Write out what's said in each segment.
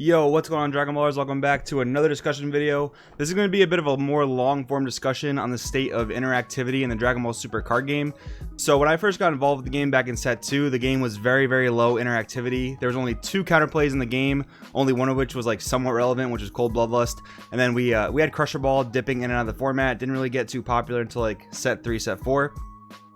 Yo, what's going on, Dragon Ballers? Welcome back to another discussion video. This is going to be a bit of a more long-form discussion on the state of interactivity in the Dragon Ball Super card game. So when I first got involved with the game back in set 2, the game was very low interactivity. There was only 2 counterplays in the game, only one of which was like somewhat relevant, which is Cold Bloodlust. And then we had Crusher Ball dipping in and out of the format. Didn't really get too popular until like set 3, set 4.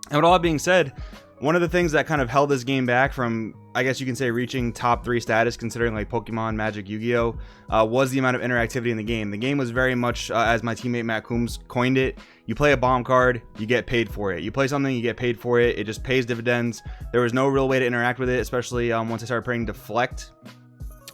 And with all that being said, one of the things that kind of held this game back from, I guess you can say, reaching top 3 status, considering like Pokemon, Magic, Yu-Gi-Oh, was the amount of interactivity in the game. The game was very much, as my teammate Matt Coombs coined it, you play a bomb card, you get paid for it. You play something, you get paid for it. It just pays dividends. There was no real way to interact with it, especially once I started playing Deflect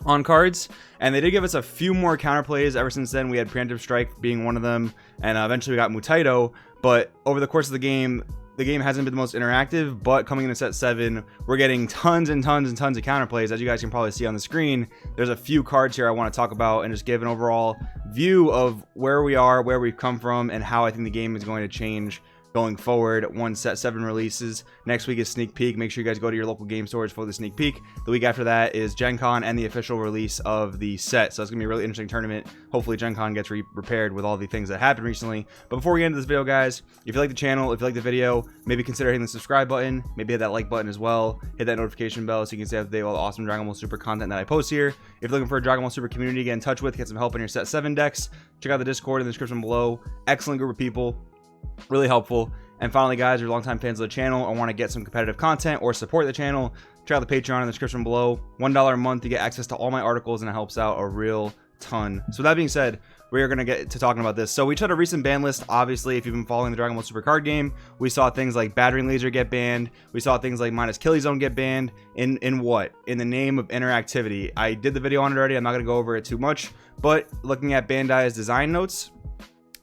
on cards. And they did give us a few more counterplays ever since then. We had Preemptive Strike being one of them, and eventually we got Mutaito. But over the course of the game hasn't been the most interactive, but coming into set 7, we're getting tons of counterplays. As you guys can probably see on the screen, there's a few cards here I want to talk about and just give an overall view of where we are, where we've come from, and how I think the game is going to change going forward once set 7 releases. Next week is Sneak Peek. Make sure you guys go to your local game stores for the Sneak Peek. The week after that is Gen Con and the official release of the set. So it's gonna be a really interesting tournament. Hopefully Gen Con gets repaired with all the things that happened recently. But before we get into this video, guys, if you like the channel, if you like the video, maybe consider hitting the subscribe button, maybe hit that like button as well, hit that notification bell so you can stay up to date with all the awesome Dragon Ball Super content that I post here. If you're looking for a Dragon Ball Super community to get in touch with, get some help on your set 7 decks, check out the Discord in the description below. Excellent group of people, really helpful. And finally, guys, if you're longtime fans of the channel or want to get some competitive content or support the channel, check out the Patreon in the description below. $1 a month, you get access to all my articles, and it helps out a real ton. So with that being said, we are going to get to talking about this. So we tried a recent ban list. Obviously, if you've been following the Dragon Ball Super card game, we saw things like Battering Laser get banned. We saw things like Minus Killy Zone get banned. In what? In the name of interactivity. I did the video on it already. I'm not going to go over it too much. But looking at Bandai's design notes,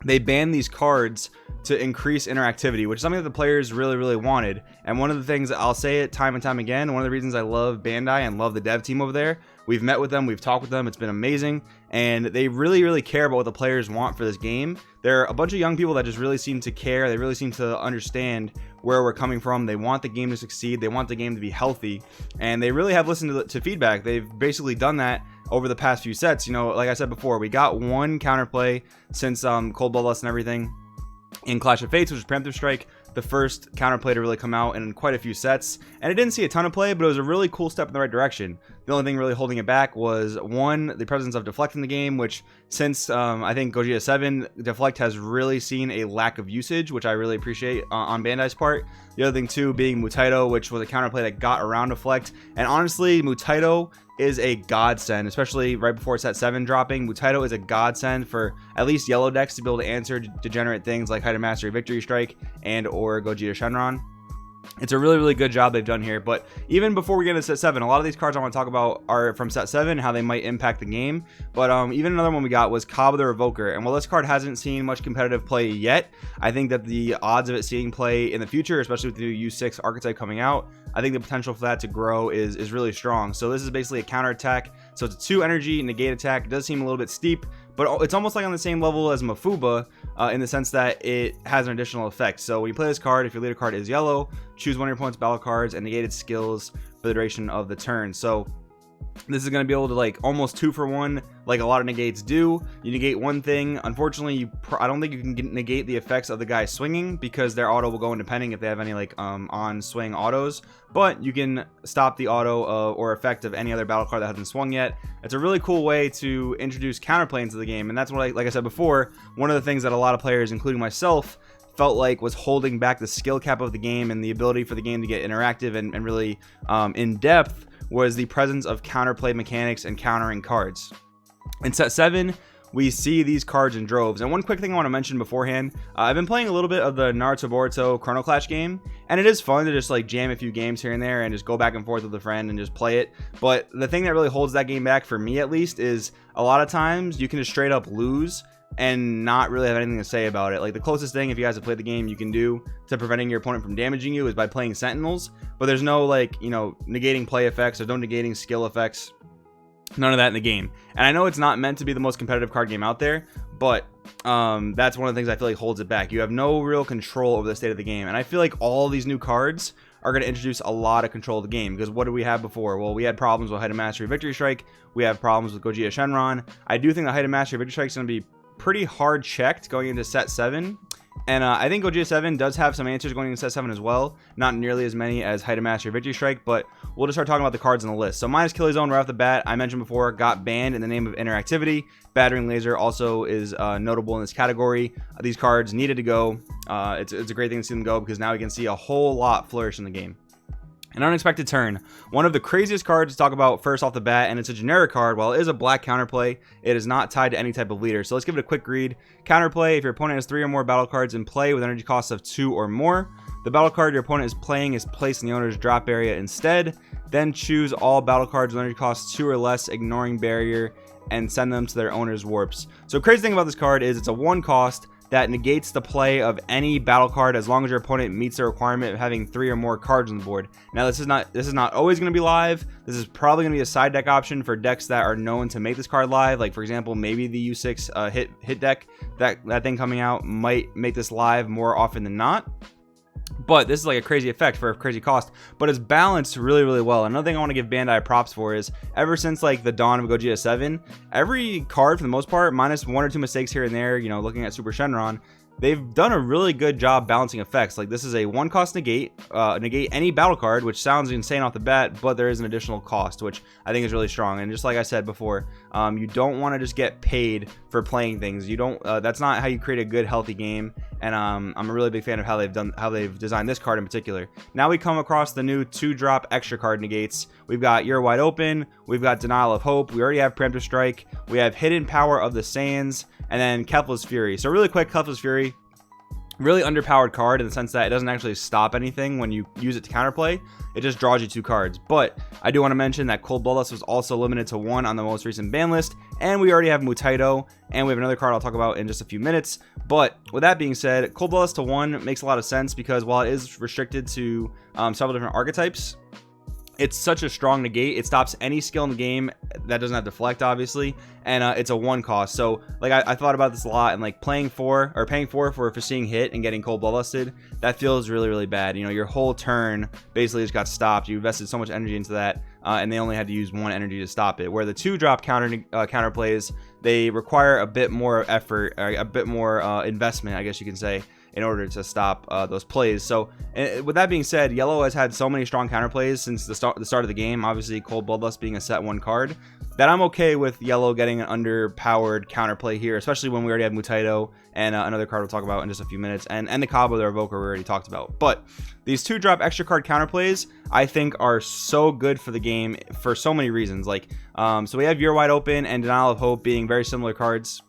they banned these cards to increase interactivity, which is something that the players really wanted. And one of the things, I'll say it time and time again, one of the reasons I love Bandai and love the dev team over there, we've met with them, we've talked with them, it's been amazing, and they really care about what the players want for this game. They're a bunch of young people that just really seem to care. They really seem to understand where we're coming from. They want the game to succeed, they want the game to be healthy, and they really have listened to feedback. They've basically done that over the past few sets. You know, like I said before, we got one counterplay since Cold Bloodlust and everything in Clash of Fates, which is Preemptive Strike, the first counterplay to really come out in quite a few sets. And it didn't see a ton of play, but it was a really cool step in the right direction. The only thing really holding it back was, one, the presence of Deflect in the game, which since I think Gogeta 7, Deflect has really seen a lack of usage, which I really appreciate on Bandai's part. The other thing too being Mutaito, which was a counterplay that got around Deflect. And honestly, Mutaito is a godsend, especially right before set 7 dropping. Mutaito is a godsend for at least yellow decks to be able to answer degenerate things like Hidden Mastery Victory Strike and or Gogeta Shenron. It's a really good job they've done here. But even before we get into set 7, a lot of these cards I want to talk about are from set 7, how they might impact the game. But even another one we got was Cabba the Revoker. And while this card hasn't seen much competitive play yet, I think that the odds of it seeing play in the future, especially with the new U6 archetype coming out, I think the potential for that to grow is really strong. So this is basically a counter attack. So it's a 2 energy negate attack. It does seem a little bit steep, but it's almost like on the same level as Mafuba in the sense that it has an additional effect. So when you play this card, if your leader card is yellow, choose one of your opponent's battle cards and negate its skills for the duration of the turn. So this is going to be able to like almost 2 for 1 like a lot of negates do. You negate one thing. Unfortunately, I don't think you can negate the effects of the guy swinging because their auto will go independent if they have any like on swing autos, but you can stop the auto or effect of any other battle card that hasn't swung yet. It's a really cool way to introduce counterplay into the game, and that's what like I said before, one of the things that a lot of players, including myself, felt like was holding back the skill cap of the game and the ability for the game to get interactive and really in depth was the presence of counterplay mechanics and countering cards. In set 7, we see these cards in droves. And one quick thing I want to mention beforehand, I've been playing a little bit of the Naruto Boruto Chrono Clash game, and it is fun to just like jam a few games here and there and just go back and forth with a friend and just play it. But the thing that really holds that game back for me, at least, is a lot of times you can just straight up lose and not really have anything to say about it. Like the closest thing, if you guys have played the game, you can do to preventing your opponent from damaging you is by playing Sentinels, but there's no like, you know, negating play effects, there's no negating skill effects, none of that in the game. And I know it's not meant to be the most competitive card game out there, but that's one of the things I feel like holds it back. You have no real control over the state of the game, and I feel like all these new cards are going to introduce a lot of control of the game. Because what did we have before? Well, we had problems with Height of Mastery Victory Strike. We have problems with Gogeta Shenron. I do think the Height of Mastery Victory Strike is going to be pretty hard checked going into set 7. And I think Gogeta 7 does have some answers going into set 7 as well. Not nearly as many as Height of Mastery Victory Strike, but we'll just start talking about the cards on the list. So minus Killzone right off the bat, I mentioned before, got banned in the name of interactivity. Battering Laser also is notable in this category. These cards needed to go. It's a great thing to see them go because now we can see a whole lot flourish in the game. An unexpected turn. One of the craziest cards to talk about first off the bat, and it's a generic card. While it is a black counterplay, it is not tied to any type of leader. So let's give it a quick read. Counterplay: if your opponent has 3 or more battle cards in play with energy costs of 2 or more, the battle card your opponent is playing is placed in the owner's drop area instead. Then choose all battle cards with energy costs 2 or less, ignoring barrier, and send them to their owner's warps. So crazy thing about this card is it's a 1 cost that negates the play of any battle card as long as your opponent meets the requirement of having 3 or more cards on the board. Now this is not always going to be live. This is probably going to be a side deck option for decks that are known to make this card live. Like for example, maybe the U6 hit deck, that thing coming out might make this live more often than not. But this is like a crazy effect for a crazy cost, but it's balanced really, really well. Another thing I want to give Bandai props for is ever since like the dawn of Gogeta 7, every card for the most part, minus 1 or 2 mistakes here and there, you know, looking at Super Shenron, they've done a really good job balancing effects. Like this is a 1 cost negate any battle card, which sounds insane off the bat, but there is an additional cost, which I think is really strong. And just like I said before, you don't want to just get paid for playing things. You don't. That's not how you create a good, healthy game. And I'm a really big fan of how they've designed this card in particular. Now we come across the new 2-drop extra card negates. We've got You're Wide Open. We've got Denial of Hope. We already have Preemptive Strike. We have Hidden Power of the Saiyans, and then Kefla's Fury. So really quick, Kefla's Fury, really underpowered card in the sense that it doesn't actually stop anything when you use it to counterplay. It just draws you 2 cards. But I do want to mention that Cold Bloodlust was also limited to 1 on the most recent ban list, and we already have Mutaito, and we have another card I'll talk about in just a few minutes. But with that being said, Cold Bloodlust to 1 makes a lot of sense because while it is restricted to several different archetypes, it's such a strong negate. It stops any skill in the game that doesn't have deflect, obviously, and it's a 1 cost. So like I thought about this a lot, and like paying 4 for seeing hit and getting Cold Bloodlusted, that feels really, really bad. You know, your whole turn basically just got stopped. You invested so much energy into that, and they only had to use 1 energy to stop it. Where the 2-drop counter plays, they require a bit more effort, a bit more investment, I guess you can say, in order to stop those plays. So with that being said, Yellow has had so many strong counterplays since the start of the game, obviously Cold Bloodlust being a set 1 card, that I'm okay with Yellow getting an underpowered counterplay here, especially when we already have Mutaito and another card we'll talk about in just a few minutes, and the Cabo the Revoker we already talked about. But these 2-drop extra card counterplays I think are so good for the game for so many reasons. Like so we have You're Wide Open and Denial of Hope being very similar cards.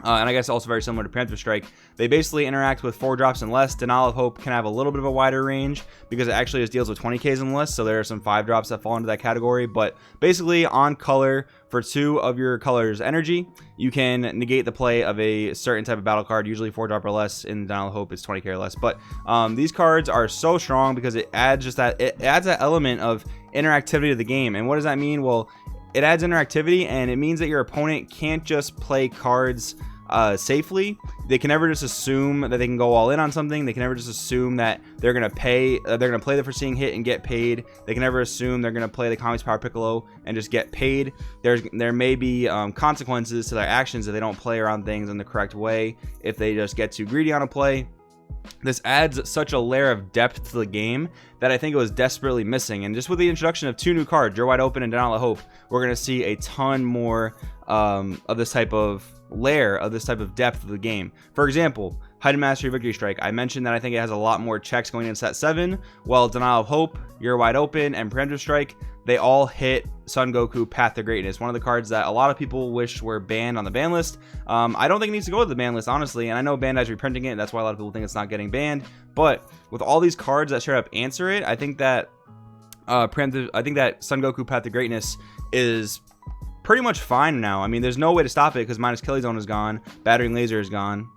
And I guess also very similar to Preemptive Strike. They basically interact with 4 drops and less. Denial of Hope can have a little bit of a wider range because it actually just deals with 20Ks and less. So there are some 5 drops that fall into that category. But basically on color, for 2 of your color's energy, you can negate the play of a certain type of battle card, usually 4 drop or less. In Denial of Hope, it's 20K or less. But these cards are so strong because it adds that element of interactivity to the game. And what does that mean? Well, it adds interactivity, and it means that your opponent can't just play cards safely. They can never just assume that they can go all in on something. They can never just assume that they're gonna play the Foreseeing Hit and get paid. They can never assume they're gonna play the Kami's Power Piccolo and just get paid. There may be consequences to their actions if they don't play around things in the correct way, if they just get too greedy on a play. This adds such a layer of depth to the game that I think it was desperately missing. And just with the introduction of 2 new cards, You're Wide Open and Denial of Hope, we're going to see a ton more of this type of layer, of this type of depth of the game. For example, Height of Mastery Victory Strike. I mentioned that I think it has a lot more checks going in set 7. Well, Denial of Hope, You're Wide Open, and Preemptive Strike, they all hit Son Goku Path to Greatness, one of the cards that a lot of people wish were banned on the ban list. I don't think it needs to go to the ban list, honestly, and I know Bandai's reprinting it. That's why a lot of people think it's not getting banned. But with all these cards that straight up answer it, I think that Son Goku Path to Greatness is pretty much fine now. I mean, there's no way to stop it because minus Killzone is gone, Battering Laser is gone.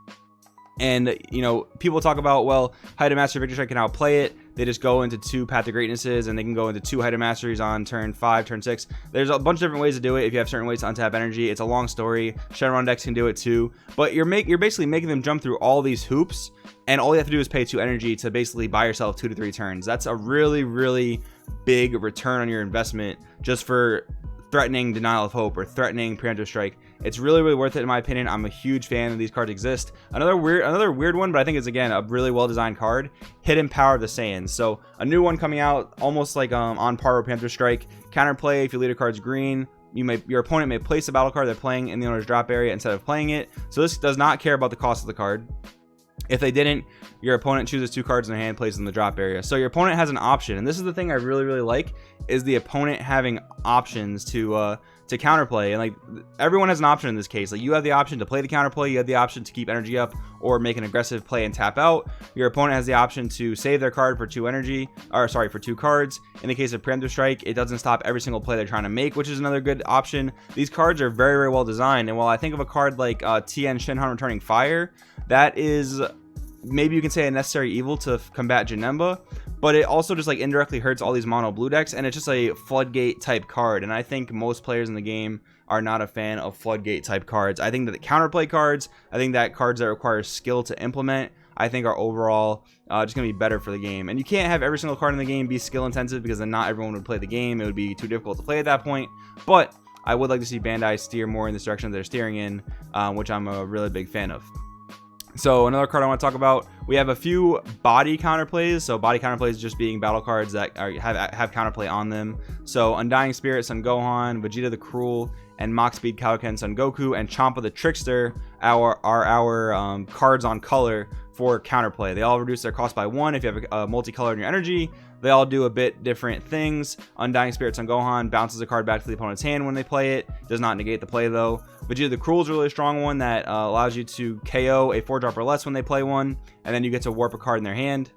And, you know, people talk about, well, Height of Mastery Victory Strike can outplay it. They just go into 2 Path to Greatnesses, and they can go into 2 Height of Masteries on turn 5, turn 6. There's a bunch of different ways to do it if you have certain ways to untap energy. It's a long story. Shenron decks can do it too. But you're basically making them jump through all these hoops, and all you have to do is pay 2 energy to basically buy yourself 2 to 3 turns. That's a really, really big return on your investment just for threatening Denial of Hope or threatening Preemptive Strike. It's really, really worth it in my opinion. I'm a huge fan of these cards exist. Another weird one, but I think it's again a really well designed card, Hidden Power of the Saiyans. So a new one coming out, almost like on par with Preemptive Strike. Counterplay: if your leader card's green, your opponent may place a battle card they're playing in the owner's drop area instead of playing it. So this does not care about the cost of the card. If they didn't, your opponent chooses 2 cards in their hand, plays in the drop area. So your opponent has an option, and this is the thing I really, really like, is the opponent having options to counterplay. And like, everyone has an option in this case. Like, you have the option to play the counterplay, you have the option to keep energy up or make an aggressive play and tap out. Your opponent has the option to save their card for 2 energy, or sorry, for 2 cards. In the case of Preemptive Strike, it doesn't stop every single play they're trying to make, which is another good option. These cards are very, very well designed, and while I think of a card like Tien Shinhan Returning Fire, that is, maybe you can say, a necessary evil to combat Janemba, but it also just like indirectly hurts all these mono blue decks, and it's just a floodgate type card. And I think most players in the game are not a fan of floodgate type cards. I think that the counterplay cards, I think that cards that require skill to implement, I think are overall just gonna be better for the game. And you can't have every single card in the game be skill intensive, because then not everyone would play the game. It would be too difficult to play at that point. But I would like to see Bandai steer more in this direction they're steering in, which I'm a really big fan of. So another card I want to talk about, we have a few body counterplays. So body counterplays just being battle cards that have counterplay on them. So Undying Spirit, Son Gohan, Vegeta the Cruel, and Mach Speed Kaioken Son Goku, and Champa the Trickster are our cards on color for counterplay. They all reduce their cost by 1 if you have a multicolor in your energy. They all do a bit different things. Undying Spirit Son Gohan bounces a card back to the opponent's hand when they play it. Does not negate the play though. Vegeta the Cruel is a really strong one that allows you to KO a 4-drop or less when they play one, and then you get to warp a card in their hand.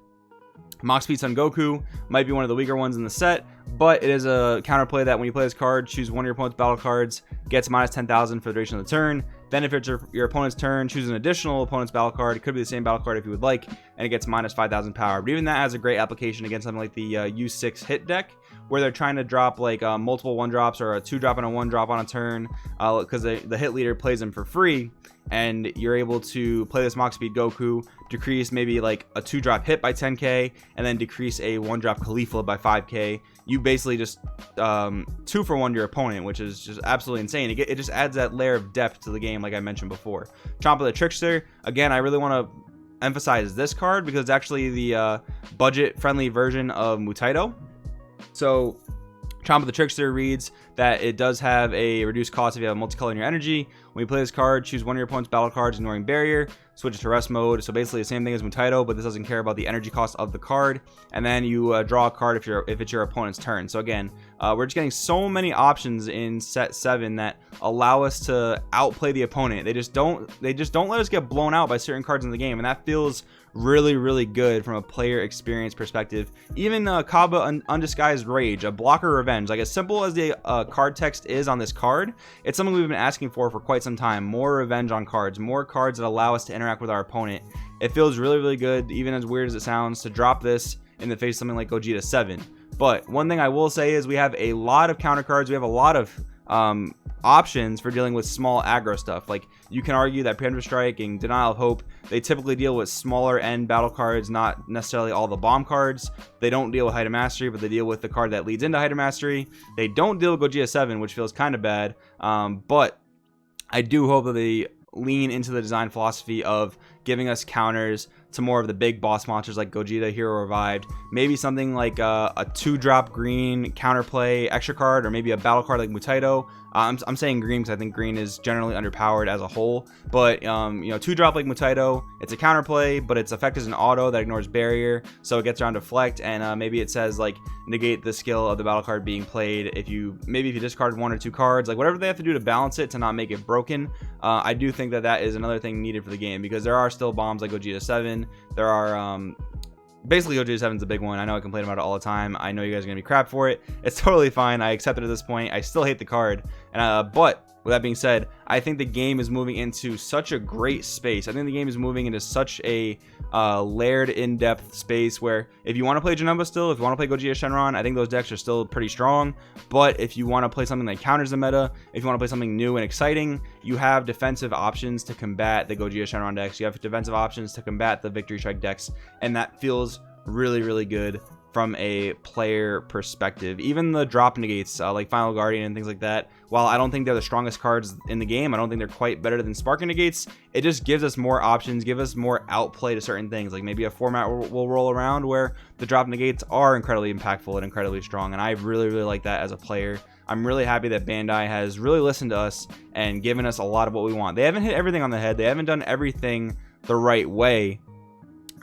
Mach Speed Son Goku might be one of the weaker ones in the set, but it is a counterplay that when you play this card, choose one of your opponent's battle cards, gets minus 10,000 for the duration of the turn. Then if it's your opponent's turn, choose an additional opponent's battle card. It could be the same battle card if you would like, and it gets minus 5,000 power. But even that has a great application against something like the U6 hit deck, where they're trying to drop like multiple 1-drops or a 2-drop and a 1-drop on a turn, because the hit leader plays them for free, and you're able to play this Mach Speed Goku, decrease maybe like a 2-drop hit by 10k, and then decrease a 1-drop Caulifla by 5k. You basically just 2-for-1 your opponent, which is just absolutely insane. It just adds that layer of depth to the game, like I mentioned before. Champa the Trickster, again, I really want to emphasize this card because it's actually the budget-friendly version of Mutaito. So Champa the Trickster reads that it does have a reduced cost if you have multicolor in your energy. When you play this card, choose one of your opponent's battle cards ignoring barrier, switch it to rest mode. So basically the same thing as Mutaito, but this doesn't care about the energy cost of the card. And then you draw a card if it's your opponent's turn. So again, we're just getting so many options in set 7 that allow us to outplay the opponent. They just don't let us get blown out by certain cards in the game, and that feels really, really good from a player experience perspective. Even Kaba Undisguised Rage, a blocker revenge, like as simple as the card text is on this card, it's something we've been asking for quite some time. More revenge on cards, more cards that allow us to interact with our opponent. It feels really, really good, even as weird as it sounds, to drop this in the face of something like Gogeta 7. But one thing I will say is we have a lot of counter cards. We have a lot of options for dealing with small aggro stuff. Like, you can argue that Preemptive Strike and Denial of Hope, they typically deal with smaller end battle cards, not necessarily all the bomb cards. They don't deal with Height of Mastery, but they deal with the card that leads into Height of Mastery. They don't deal with Gogeta 7, which feels kind of bad, but I do hope that they lean into the design philosophy of giving us counters to more of the big boss monsters like Gogeta, Hero Revived. Maybe something like a 2-drop green counterplay extra card, or maybe a battle card like Mutaito. I'm saying green because I think green is generally underpowered as a whole. But, you know, 2-drop like Mutaito, it's a counterplay, but its effect is an auto that ignores barrier, so it gets around deflect, and maybe it says like negate the skill of the battle card being played if you discard 1 or 2 cards, like whatever they have to do to balance it to not make it broken. I do think that is another thing needed for the game, because there are still bombs like Gogeta 7. There are basically OGS7 is the big one. I know I complain about it all the time. I know you guys are gonna be crap for it. It's totally fine. I accept it at this point. I still hate the card, and but with that being said, I think the game is moving into such a great space. I think the game is moving into such a layered, in-depth space where if you want to play Janemba still, if you want to play Gogeta Shenron, I think those decks are still pretty strong. But if you want to play something that counters the meta, if you want to play something new and exciting, you have defensive options to combat the Gogeta Shenron decks. You have defensive options to combat the Victory Strike decks, and that feels really, really good from a player perspective. Even the drop negates like Final Guardian and things like that, while I don't think they're the strongest cards in the game, I don't think they're quite better than Sparking negates. It just gives us more options, give us more outplay to certain things. Like maybe a format will roll around where the drop negates are incredibly impactful and incredibly strong, and I really, really like that as a player. I'm really happy that Bandai has really listened to us and given us a lot of what we want. They haven't hit everything on the head, they haven't done everything the right way,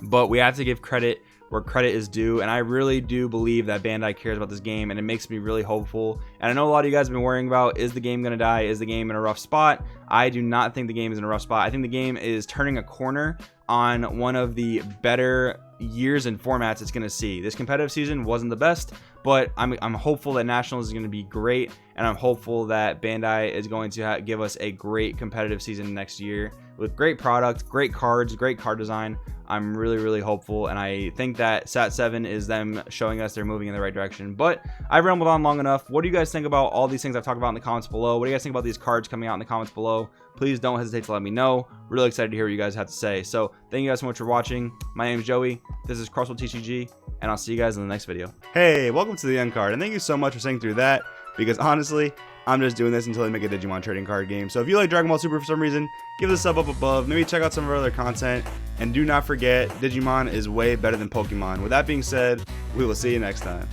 but we have to give credit where credit is due, and I really do believe that Bandai cares about this game, and it makes me really hopeful. And I know a lot of you guys have been worrying about, is the game gonna die, is the game in a rough spot? I do not think the game is in a rough spot. I think the game is turning a corner on one of the better years and formats it's gonna see. This competitive season wasn't the best, but I'm hopeful that Nationals is going to be great, and I'm hopeful that Bandai is going to give us a great competitive season next year with great product, great cards, great card design. I'm really, really hopeful, and I think that SAT7 is them showing us they're moving in the right direction. But I've rambled on long enough. What do you guys think about all these things I've talked about in the comments below? What do you guys think about these cards coming out in the comments below? Please don't hesitate to let me know. Really excited to hear what you guys have to say. So thank you guys so much for watching. My name is Joey. This is Crossworld TCG, and I'll see you guys in the next video. Hey, welcome to the end card, and thank you so much for sitting through that, because honestly, I'm just doing this until they make a Digimon trading card game. So if you like Dragon Ball Super for some reason, give it a sub up above. Maybe check out some of our other content. And do not forget, Digimon is way better than Pokemon. With that being said, we will see you next time.